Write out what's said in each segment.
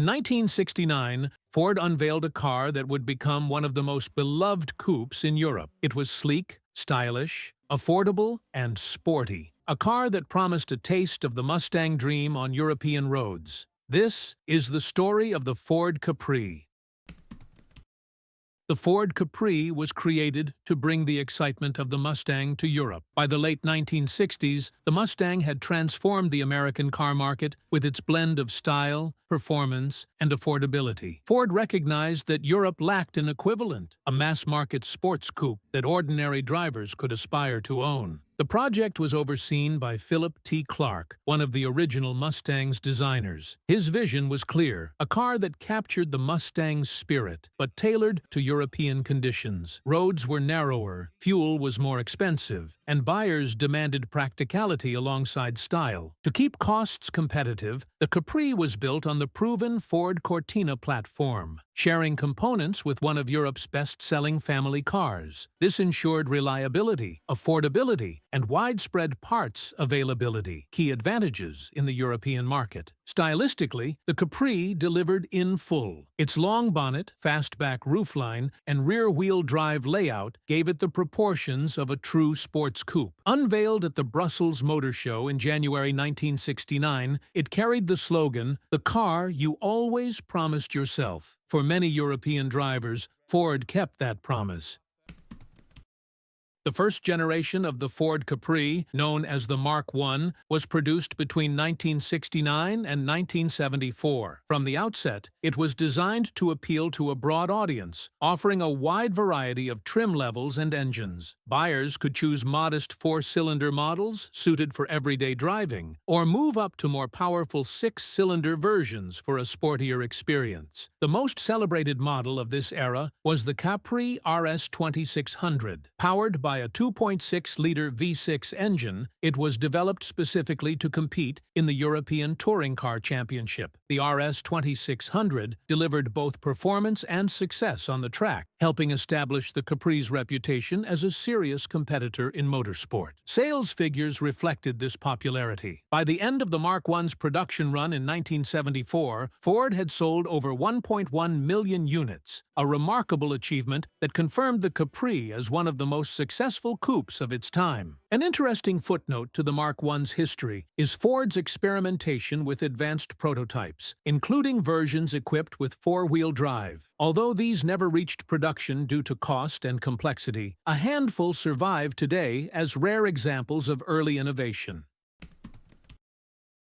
In 1969, Ford unveiled a car that would become one of the most beloved coupes in Europe. It was sleek, stylish, affordable, and sporty. A car that promised a taste of the Mustang dream on European roads. This is the story of the Ford Capri. The Ford Capri was created to bring the excitement of the Mustang to Europe. By the late 1960s, the Mustang had transformed the American car market with its blend of style, performance, and affordability. Ford recognized that Europe lacked an equivalent, a mass-market sports coupe that ordinary drivers could aspire to own. The project was overseen by Philip T. Clark, one of the original Mustang's designers. His vision was clear, a car that captured the Mustang's spirit, but tailored to European conditions. Roads were narrower, fuel was more expensive, and buyers demanded practicality alongside style. To keep costs competitive, the Capri was built on the proven Ford Cortina platform, sharing components with one of Europe's best-selling family cars. This ensured reliability, affordability, and widespread parts availability, key advantages in the European market. Stylistically, the Capri delivered in full. Its long bonnet, fastback roofline, and rear-wheel drive layout gave it the proportions of a true sports coupe. Unveiled at the Brussels Motor Show in January 1969, it carried the slogan, "The car you always promised yourself." For many European drivers, Ford kept that promise. The first generation of the Ford Capri, known as the Mark I, was produced between 1969 and 1974. From the outset, it was designed to appeal to a broad audience, offering a wide variety of trim levels and engines. Buyers could choose modest four-cylinder models suited for everyday driving, or move up to more powerful six-cylinder versions for a sportier experience. The most celebrated model of this era was the Capri RS2600. Powered by a 2.6-liter V6 engine, it was developed specifically to compete in the European Touring Car Championship. The RS2600 delivered both performance and success on the track, helping establish the Capri's reputation as a serious competitor in motorsport. Sales figures reflected this popularity. By the end of the Mark I's production run in 1974, Ford had sold over 1.1 million units, a remarkable achievement that confirmed the Capri as one of the most successful coupes of its time. An interesting footnote to the Mark I's history is Ford's experimentation with advanced prototypes, including versions equipped with four-wheel drive. Although these never reached production due to cost and complexity, a handful survive today as rare examples of early innovation.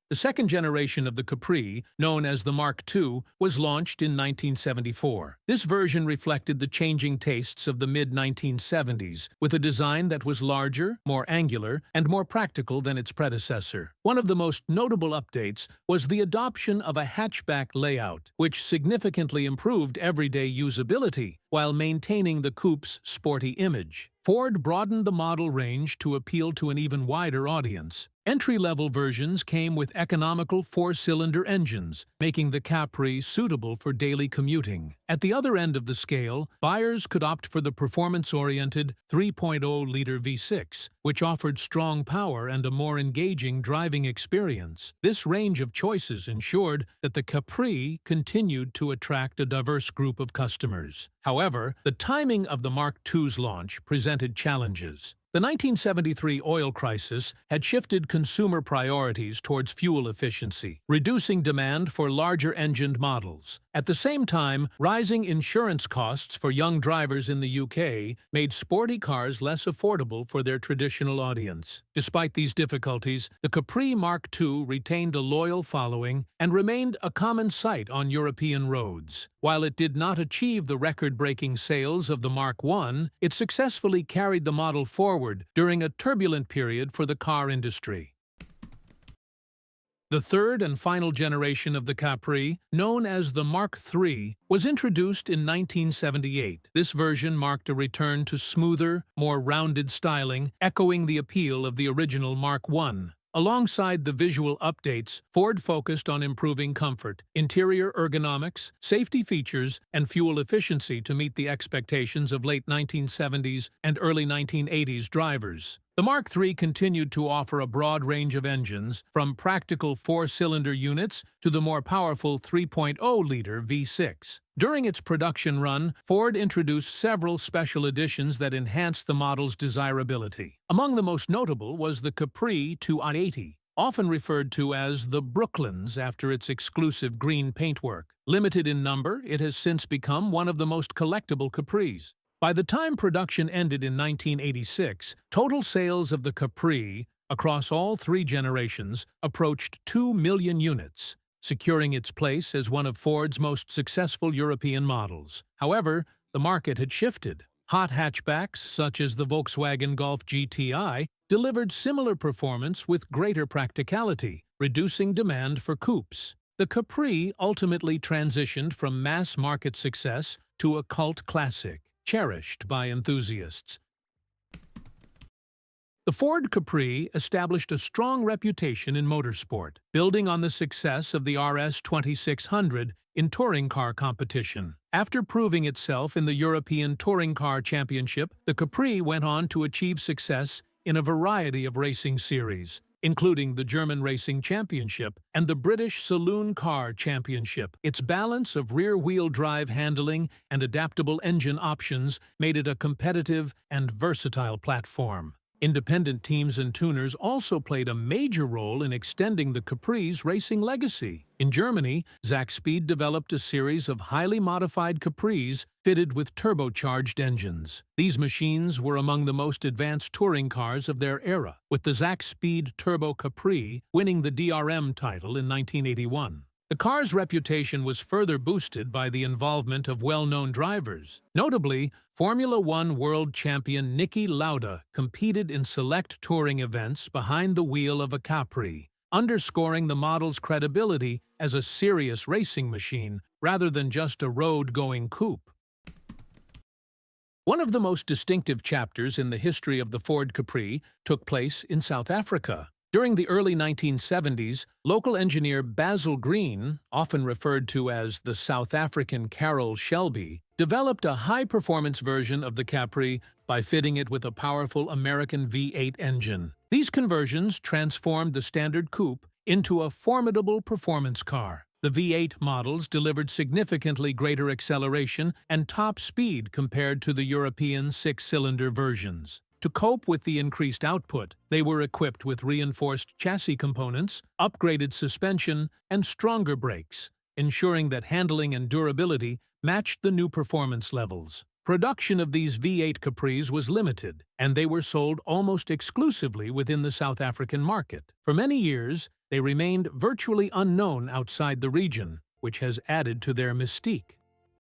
The second generation of the Capri, known as the Mark II, was launched in 1974. This version reflected the changing tastes of the mid-1970s, with a design that was larger, more angular, and more practical than its predecessor. One of the most notable updates was the adoption of a hatchback layout, which significantly improved everyday usability while maintaining the coupe's sporty image. Ford broadened the model range to appeal to an even wider audience. Entry-level versions came with economical four-cylinder engines, making the Capri suitable for daily commuting. At the other end of the scale, buyers could opt for the performance-oriented 3.0-liter V6, which offered strong power and a more engaging driving experience. This range of choices ensured that the Capri continued to attract a diverse group of customers. However, the timing of the Mark II's launch presented challenges. The 1973 oil crisis had shifted consumer priorities towards fuel efficiency, reducing demand for larger-engined models. At the same time, rising insurance costs for young drivers in the UK made sporty cars less affordable for their traditional audience. Despite these difficulties, the Capri Mark II retained a loyal following and remained a common sight on European roads. While it did not achieve the record-breaking sales of the Mark I, it successfully carried the model forward during a turbulent period for the car industry. The third and final generation of the Capri, known as the Mark III, was introduced in 1978. This version marked a return to smoother, more rounded styling, echoing the appeal of the original Mark I. Alongside the visual updates, Ford focused on improving comfort, interior ergonomics, safety features, and fuel efficiency to meet the expectations of late 1970s and early 1980s drivers. The Mark III continued to offer a broad range of engines, from practical four-cylinder units to the more powerful 3.0-liter V6. During its production run, Ford introduced several special editions that enhanced the model's desirability. Among the most notable was the Capri 280, often referred to as the Brooklands after its exclusive green paintwork. Limited in number, it has since become one of the most collectible Capris. By the time production ended in 1986, total sales of the Capri, across all three generations, approached 2 million units, securing its place as one of Ford's most successful European models. However, the market had shifted. Hot hatchbacks, such as the Volkswagen Golf GTI, delivered similar performance with greater practicality, reducing demand for coupes. The Capri ultimately transitioned from mass-market success to a cult classic, cherished by enthusiasts. The Ford Capri established a strong reputation in motorsport, building on the success of the RS2600 in touring car competition. After proving itself in the European Touring Car Championship, the Capri went on to achieve success in a variety of racing series, including the German Racing Championship and the British Saloon Car Championship. Its balance of rear-wheel drive handling and adaptable engine options made it a competitive and versatile platform. Independent teams and tuners also played a major role in extending the Capri's racing legacy. In Germany, Zakspeed developed a series of highly modified Capris fitted with turbocharged engines. These machines were among the most advanced touring cars of their era, with the Zakspeed Turbo Capri winning the DRM title in 1981. The car's reputation was further boosted by the involvement of well-known drivers. Notably, Formula One world champion Niki Lauda competed in select touring events behind the wheel of a Capri, underscoring the model's credibility as a serious racing machine rather than just a road-going coupe. One of the most distinctive chapters in the history of the Ford Capri took place in South Africa. During the early 1970s, local engineer Basil Green, often referred to as the South African Carroll Shelby, developed a high-performance version of the Capri by fitting it with a powerful American V8 engine. These conversions transformed the standard coupe into a formidable performance car. The V8 models delivered significantly greater acceleration and top speed compared to the European six-cylinder versions. To cope with the increased output, they were equipped with reinforced chassis components, upgraded suspension, and stronger brakes, ensuring that handling and durability matched the new performance levels. Production of these V8 Capris was limited, and they were sold almost exclusively within the South African market. For many years, they remained virtually unknown outside the region, which has added to their mystique.